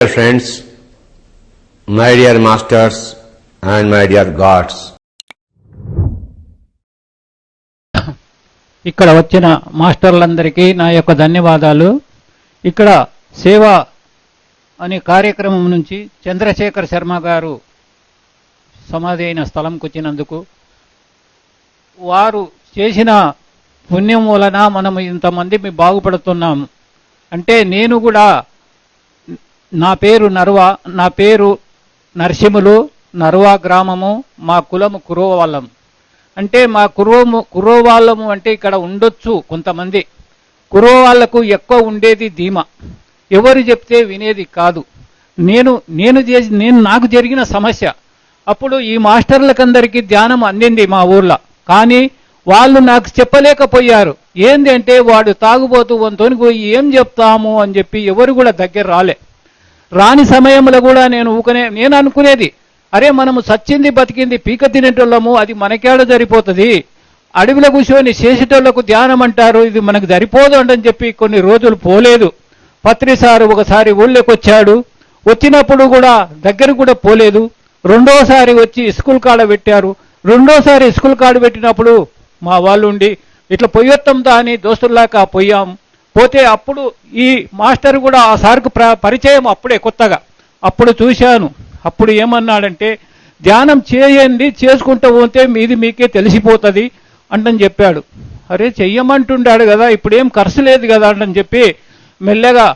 Dear friends, my dear masters and my dear gods. ఇక్కడ వచ్చిన మాస్టర్లందరికీ నా యొక్క ధన్యవాదాలు. ఇక్కడ సేవ అనే కార్యక్రమం నుంచి చంద్రశేఖర్ శర్మ గారు సమాధి అయిన స్థలంకి వచ్చినందుకు, వారు చేసిన పుణ్యం వలన మనం ఇంతమంది బాగుపడుతున్నాము. అంటే నేను కూడా, నా పేరు నరసింహులు, నర్వా గ్రామము, మా కులము కురోవాళ్ళం. అంటే మా కురోవాళ్ళము అంటే ఇక్కడ ఉండొచ్చు కొంతమంది. కురోవాళ్లకు ఎక్కువ ఉండేది ధీమా, ఎవరు చెప్తే వినేది కాదు. నాకు జరిగిన సమస్య అప్పుడు ఈ మాస్టర్లకందరికీ ధ్యానం అందింది మా ఊర్లో. కానీ వాళ్ళు నాకు చెప్పలేకపోయారు. ఏంది అంటే వాడు తాగుబోతూ వంతోని పోయి ఏం చెప్తాము అని చెప్పి ఎవరు కూడా దగ్గర రాని సమయంలో కూడా నేను అనుకునేది, అరే మనము సచ్చింది బతికింది పీక తినేటోళ్ళము, అది మనకేడ సరిపోతుంది, అడవిలో కూర్చొని చేసేటోళ్లకు ధ్యానం అంటారు, ఇది మనకు సరిపోదు అని చెప్పి కొన్ని రోజులు పోలేదు. పత్రిసారు ఒకసారి ఊళ్ళోకి వచ్చాడు, వచ్చినప్పుడు కూడా దగ్గర కూడా పోలేదు. రెండోసారి వచ్చి స్కూల్ కాడ పెట్టారు. రెండోసారి స్కూల్ కాడ పెట్టినప్పుడు మా వాళ్ళు ఉండి ఇట్లా పొయ్యొత్తందా అని దోస్తుల్లాగా పోయాం. పోతే అప్పుడు ఈ మాస్టర్ కూడా ఆ సార్కు పరిచయం అప్పుడే కొత్తగా. అప్పుడు చూశాను. అప్పుడు ఏమన్నాడంటే, ధ్యానం చేయండి, చేసుకుంటూ పోతే మీది మీకే తెలిసిపోతుంది అంటని చెప్పాడు. అరే చెయ్యమంటుండాడు కదా, ఇప్పుడేం ఖర్చు లేదు కదా అంటని చెప్పి మెల్లగా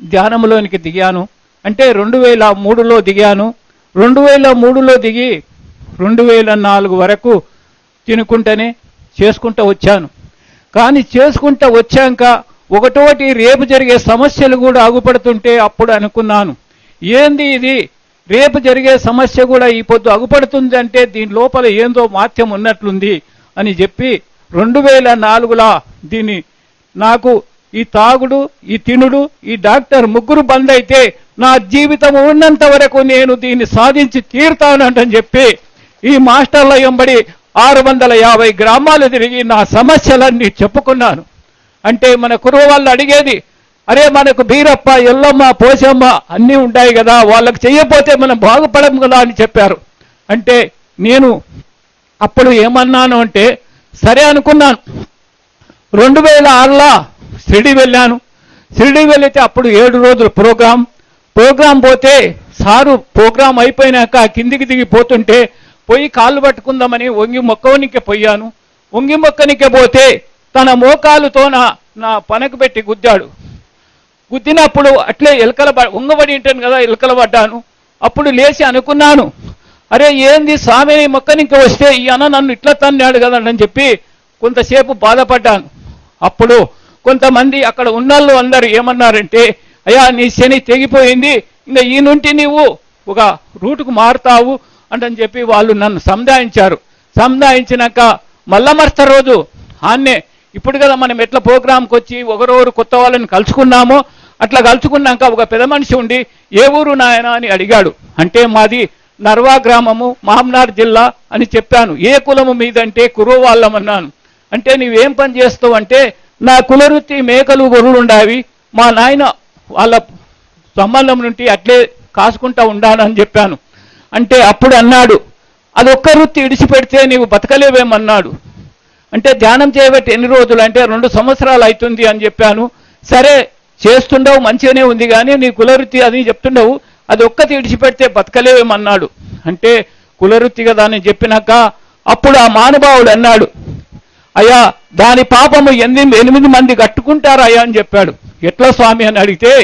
ధ్యానంలోనికి దిగాను. అంటే 2003లో దిగాను. 2003లో దిగి 2004 వరకు తినుకుంటూనే చేసుకుంటూ వచ్చాను. కానీ చేసుకుంటూ వచ్చాక ఒకటోటి రేపు జరిగే సమస్యలు కూడా అగుపడుతుంటే అప్పుడు అనుకున్నాను, ఏంది ఇది రేపు జరిగే సమస్య కూడా ఈ పొద్దు అగుపడుతుంది అంటే దీని లోపల ఏందో మాత్యం ఉన్నట్లుంది అని చెప్పి 2004లో దీన్ని నాకు ఈ తాగుడు, ఈ తినుడు, ఈ డాక్టర్ ముగ్గురు బంద్ అయితే నా జీవితం ఉన్నంత వరకు నేను దీన్ని సాధించి తీరుతానంటని చెప్పి ఈ మాస్టర్ల ఎంబడి 650 గ్రామాలు తిరిగి నా సమస్యలన్నీ చెప్పుకున్నాను. అంటే మన కురువ వాళ్ళు అడిగేది, అరే మనకు బీరప్ప, ఎల్లమ్మ, పోచమ్మ అన్నీ ఉంటాయి కదా, వాళ్ళకి చెయ్యపోతే మనం బాగుపడం కదా అని చెప్పారు. అంటే నేను అప్పుడు ఏమన్నాను అంటే సరే అనుకున్నాను. 2006లో షిరిడి వెళ్ళాను. షిరిడి వెళితే అప్పుడు 7 రోజులు ప్రోగ్రాం పోతే సారు ప్రోగ్రాం అయిపోయినాక కిందికి దిగిపోతుంటే పోయి కాళ్ళు పట్టుకుందామని వంగి మొక్కవనికే పోయాను. వంగి మొక్కనికే పోతే తన మోకాలుతో నా పనకు పెట్టి గుద్దినప్పుడు అట్లే వంగబడి ఉంటాను కదా, ఎలకలు పడ్డాను. అప్పుడు లేచి అనుకున్నాను, అరే ఏంది స్వామి మొక్కనికి వస్తే ఈ అన్న నన్ను ఇట్లా తన్నాడు కదా అని చెప్పి కొంతసేపు బాధపడ్డాను. అప్పుడు కొంతమంది అక్కడ ఉన్నోళ్ళు అందరూ ఏమన్నారంటే, అయ్యా నీ శని తెగిపోయింది, ఇంకా ఈ నుండి నీవు ఒక రూటుకు మారుతావు అంటని చెప్పి వాళ్ళు నన్ను సంధాయించినాక మళ్ళా మరుస రోజు ఆన్నే ఇప్పుడు కదా మనం ఎట్లా ప్రోగ్రాంకి వచ్చి ఒకరోరు కొత్త వాళ్ళని కలుసుకున్నామో అట్లా కలుసుకున్నాక ఒక పెద్ద మనిషి ఉండి ఏ ఊరు నాయన అని అడిగాడు. అంటే మాది నర్వా గ్రామము, మహమ్నార్ జిల్లా అని చెప్పాను. ఏ కులము మీదంటే కురో వాళ్ళమన్నాను. అంటే నీవేం పని చేస్తావు అంటే, నా కులవృత్తి మేకలు గొర్రెలు ఉండావి, మా నాయన వాళ్ళ సంబంధం నుండి అట్లే కాసుకుంటా ఉండాలని చెప్పాను. అంటే అప్పుడు అన్నాడు, అదొక్క వృత్తి ఇడిచిపెడితే నీవు బతకలేవేమన్నాడు. అంటే ధ్యానం చేయబట్టి ఎన్ని రోజులు అంటే 2 సంవత్సరాలు అవుతుంది అని చెప్పాను. సరే చేస్తుండవు మంచిగానే ఉంది కానీ నీ కులవృత్తి అది చెప్తుండవు, అది ఒక్కటి ఇడిచిపెడితే బతకలేవేమన్నాడు. అంటే కులవృత్తి కదా అని చెప్పినాక అప్పుడు ఆ మహానుభావుడు అన్నాడు, అయ్యా దాని పాపము 8 మంది కట్టుకుంటారా అయ్యా అని చెప్పాడు. ఎట్లా స్వామి అని అడిగితే,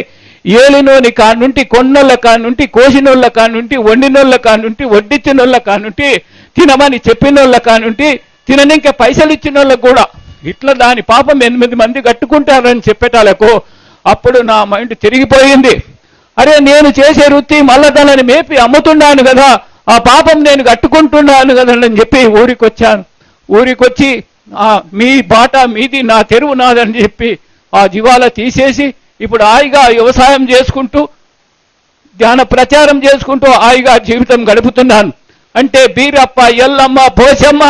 ఏలినోని కానుంటి, కొన్నోళ్ళ కానుంటి, కోసినోళ్ళ కానుంటి, వండినోళ్ళ కానుంటి, వడ్డించినోళ్ళ కానుంటి, తినమని చెప్పినోళ్ళ కానుంటి, తిననింకే పైసలు ఇచ్చిన వాళ్ళకు కూడా ఇట్లా దాని పాపం 8 మంది కట్టుకుంటారని చెప్పేటాలకు అప్పుడు నా మైండ్ తిరిగిపోయింది. అరే నేను చేసే వృత్తి మళ్ళా దానిని మేపి అమ్ముతున్నాను కదా, ఆ పాపం నేను కట్టుకుంటున్నాను కదా అని చెప్పి ఊరికొచ్చాను. ఊరికొచ్చి మీ బాట మీది, నా తెరువు నాదని చెప్పి ఆ జీవాల తీసేసి ఇప్పుడు హాయిగా వ్యవసాయం చేసుకుంటూ ధ్యాన ప్రచారం చేసుకుంటూ హాయిగా జీవితం గడుపుతున్నాను. అంటే బీరప్ప, ఎల్లమ్మ, పోచమ్మ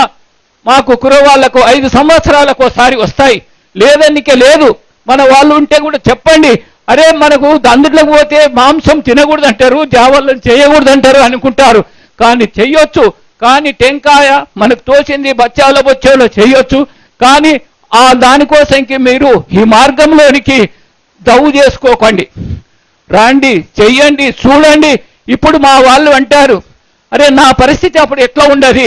మాకు కురవాళ్లకు 5 సంవత్సరాలకు ఒకసారి వస్తాయి, లేదనికే లేదు. మన వాళ్ళు ఉంటే కూడా చెప్పండి, అరే మనకు అందులోకి పోతే మాంసం తినకూడదు అంటారు, జావలను చేయకూడదు అంటారు అనుకుంటారు. కానీ చెయ్యొచ్చు. కానీ టెంకాయ మనకు తోచింది బచ్చాలో బొచ్చాలో చెయ్యొచ్చు. కానీ ఆ దానికోసంకి మీరు ఈ మార్గంలోనికి దవ్వు చేసుకోకండి. రాండి, చెయ్యండి, చూడండి. ఇప్పుడు మా వాళ్ళు అంటారు, అరే నా పరిస్థితి అప్పుడు ఎట్లా ఉండదు,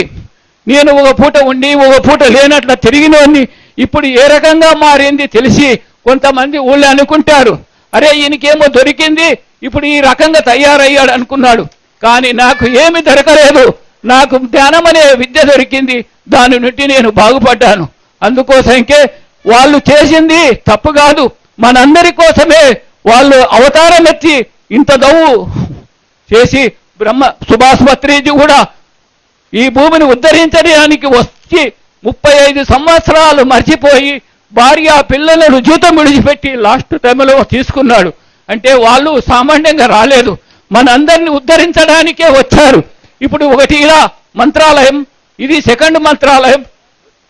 నేను ఒక పూట ఉండి ఒక పూట లేనట్లా తిరిగినోన్ని ఇప్పుడు ఏ రకంగా మారింది తెలిసి కొంతమంది ఊళ్ళో అనుకుంటారు, అరే ఈయనకేమో దొరికింది ఇప్పుడు ఈ రకంగా తయారయ్యాడు అనుకున్నాడు. కానీ నాకు ఏమి దొరకలేదు, నాకు ధ్యానం అనే విద్య దొరికింది, దాని నుండి నేను బాగుపడ్డాను. అందుకోసంకే వాళ్ళు చేసింది తప్పు కాదు, మనందరి కోసమే వాళ్ళు అవతారం ఎత్తి ఇంత దవ్వు చేసి సుభాష్ పత్రిజీ కూడా ఈ భూమిని ఉద్ధరించడానికి వచ్చి 35 సంవత్సరాలు మర్చిపోయి భార్య పిల్లలను జీతం విడిచిపెట్టి లాస్ట్ టైంలో తీసుకున్నాడు. అంటే వాళ్ళు సామాన్యంగా రాలేదు, మనందరిని ఉద్ధరించడానికే వచ్చారు. ఇప్పుడు ఒకటి ఇలా మంత్రాలయం, ఇది సెకండ్ మంత్రాలయం,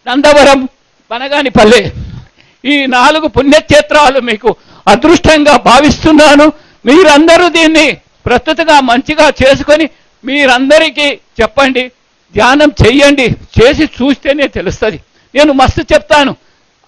నందవరం, బనగానిపల్లె, ఈ 4 పుణ్యక్షేత్రాలు మీకు అదృష్టంగా భావిస్తున్నాను. మీరందరూ దీన్ని ప్రస్తుతంగా మంచిగా చేసుకొని మీరందరికీ చెప్పండి, ధ్యానం చెయ్యండి, చేసి చూస్తేనే తెలుస్తుంది. నేను మస్తు చెప్తాను,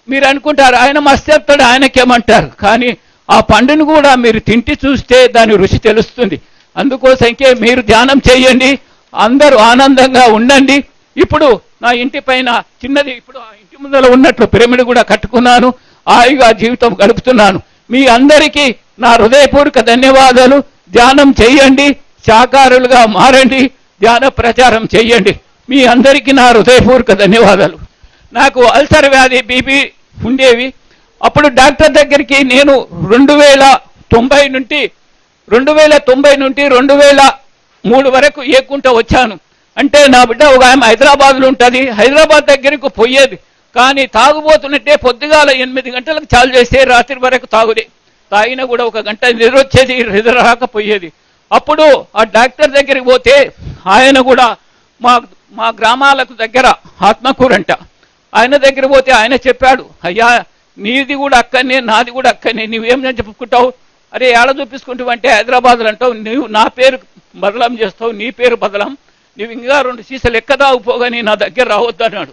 మీరు అనుకుంటారు ఆయన మస్తు చెప్తాడు ఆయనకేమంటారు, కానీ ఆ పండును కూడా మీరు తింటి చూస్తే దాని రుచి తెలుస్తుంది. అందుకోసంకే మీరు ధ్యానం చేయండి, అందరూ ఆనందంగా ఉండండి. ఇప్పుడు నా ఇంటి పైన చిన్నది, ఇప్పుడు ఆ ఇంటి ముందర ఉన్నట్లు పిరమిడ్ కూడా కట్టుకున్నాను, హాయిగా జీవితం గడుపుతున్నాను. మీ అందరికీ నా హృదయపూర్వక ధన్యవాదాలు. ధ్యానం చెయ్యండి, శాకారులుగా మారండి, ధ్యాన ప్రచారం చెయ్యండి. మీ అందరికీ నా హృదయపూర్వక ధన్యవాదాలు. నాకు అల్సర్ వ్యాధి, బీపీ ఉండేవి. అప్పుడు డాక్టర్ దగ్గరికి నేను 2090 నుండి 2003 వరకు ఏకుంటా వచ్చాను. అంటే నా బిడ్డ ఒక ఆమె హైదరాబాద్లో ఉంటుంది, హైదరాబాద్ దగ్గరకు పోయేది. కానీ తాగుబోతున్నట్టే పొద్దుగాల 8 గంటలకు చాలు చేస్తే రాత్రి వరకు తాగినా కూడా 1 గంట నిద్ర వచ్చేది, నిద్ర రాకపోయేది. అప్పుడు ఆ డాక్టర్ దగ్గరికి పోతే ఆయన కూడా మా గ్రామాలకు దగ్గర ఆత్మకూరంట, ఆయన దగ్గర పోతే ఆయన చెప్పాడు, అయ్యా నీది కూడా అక్కడనే నాది కూడా అక్కడనే, నువ్వేం చెప్పుకుంటావు, అరే ఏడ చూపించుకుంటావు అంటే హైదరాబాద్లో అంటావు, నువ్వు నా పేరు బదలం చేస్తావు, నీ పేరు బదలం, నువ్వు ఇంకా 2 సీసాలు ఎక్కదాగిపోగాని నా దగ్గర రావద్దు అన్నాడు.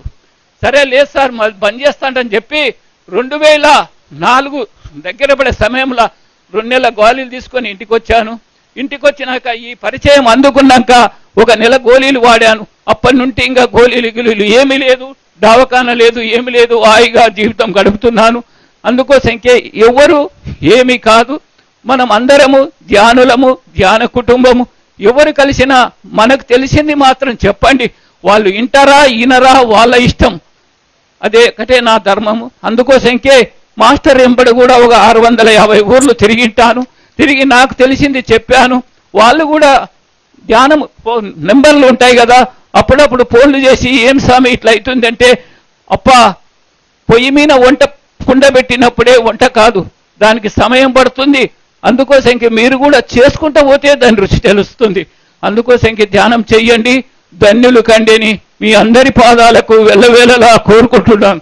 సరే లేదు సార్ బంద్ చేస్తానని చెప్పి 2004 దగ్గర పడే సమయంలో 2 నెలల గోళీలు తీసుకొని ఇంటికి వచ్చాను. ఇంటికి వచ్చినాక ఈ పరిచయం అందుకున్నాక 1 నెల గోళీలు వాడాను. అప్పటి నుండి ఇంకా గోళీలు గిలీలు ఏమీ లేదు, దవాఖానా లేదు, ఏమి లేదు, హాయిగా జీవితం గడుపుతున్నాను. అందుకోసంకే ఎవరు ఏమీ కాదు, మనం అందరము ధ్యానులము, ధ్యాన కుటుంబము. ఎవరు కలిసినా మనకు తెలిసింది మాత్రం చెప్పండి, వాళ్ళు ఇంటరా ఈనరా వాళ్ళ ఇష్టం, అదే ఒకటే నా ధర్మము. అందుకోసంకే మాస్టర్ ఎంబడి కూడా ఒక 650 ఊర్లు తిరిగి నాకు తెలిసింది చెప్పాను. వాళ్ళు కూడా ధ్యానం నెంబర్లు ఉంటాయి కదా, అప్పుడప్పుడు ఫోన్లు చేసి ఏం స్వామి ఇట్లా అవుతుందంటే, అప్ప పొయ్యి మీద వంట కుండ పెట్టినప్పుడే వంట కాదు, దానికి సమయం పడుతుంది. అందుకోసంకి మీరు కూడా చేసుకుంటూ పోతే దాని రుచి తెలుస్తుంది. అందుకోసంకి ధ్యానం చెయ్యండి, ధన్యులు కండిని మీ అందరి పాదాలకు వెళ్ళవేళలా కోరుకుంటున్నాను.